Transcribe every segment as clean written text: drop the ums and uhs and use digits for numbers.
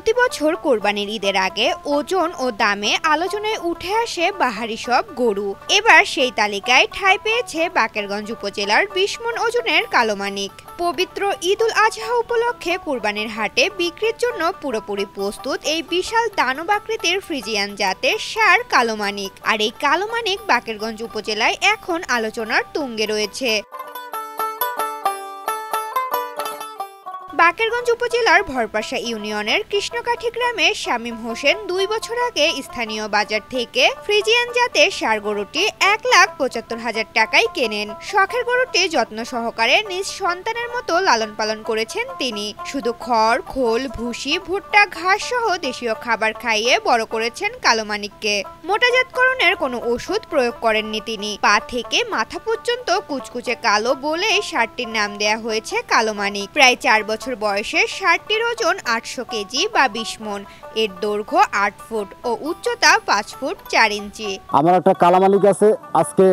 প্রতি বছর কোরবানির ঈদের আগে ওজন ও দামে আলোচনায় উঠে আসে বাহারি সব গরু। এবার সেই তালিকায় ঠাঁই পেয়েছে বাকেরগঞ্জ উপজেলার ২০ মণ ওজনের কালোমানিক। পবিত্র ঈদ উল আজহা উপলক্ষে কোরবানির হাটে বিক্রির জন্য পুরোপুরি প্রস্তুত এই বিশাল দানব আকৃতির ফ্রিজিয়ান জাতের ষাঁড় কালোমানিক। আর এই কালোমানিক বাকেরগঞ্জ উপজেলায় এখন আলোচনার তুঙ্গে রয়েছে। বাকেরগঞ্জ উপজেলার ভরপাশা ইউনিয়নের কৃষ্ণকাঠি গ্রামে শামীম হোসেন ২ বছর আগে স্থানীয় বাজার থেকে ফ্রিজিয়ান জাতের ষাঁড় গরুটি ১,৭৫,০০০ টাকায় কেনেন। শখের গরুটি যত্ন সহকারে নিজ সন্তানের মতো লালন পালন করেছেন তিনি। শুধু খড়, খোল, ভুসি, ভুট্টা, ঘাস সহ দেশীয় খাবার খাইয়ে বড় করেছেন কালোমানিককে। মোটাজাতকরণের কোনো ওষুধ প্রয়োগ করেননি তিনি। পা থেকে মাথা পর্যন্ত কুচকুচে কালো বলেই ষাঁড়টির নাম দেয়া হয়েছে কালোমানিক। প্রায় ৪ বছর বয়সে ষাঁড়টির ওজন ৮০০ কেজি বা ২০ মণ। এর দৈর্ঘ্য ৮ ফুট ও উচ্চতা ৫ ফুট ৪ ইঞ্চি। আমার একটা কালামালিক আছে, আজকে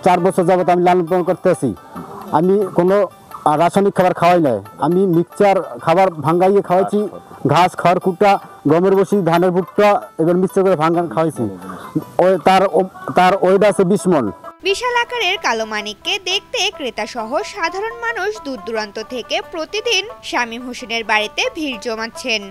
৪ বছর যাবত আমি লালন পালন করতেছি। আমি কোনো রাসায়নিক খাবার খাওয়াই নাই, আমি মিক্সচার খাবার ভাঙ্গাইয়ে খাওয়াইছি। ঘাস, খড়, কুটা, গমের বসি, ধানের ভুট্টা এবার মিক্সচার করে ভাঙ্গা খাওয়াইছি। তার ওয়েট আছে ২০ মণ। বিশাল আকারের কালোমানিককে দেখতে ক্রেতা সহ সাধারণ মানুষ দূর দূরান্ত থেকে প্রতিদিন শামীম হোসেনের বাড়িতে ভিড় জমাচ্ছেন।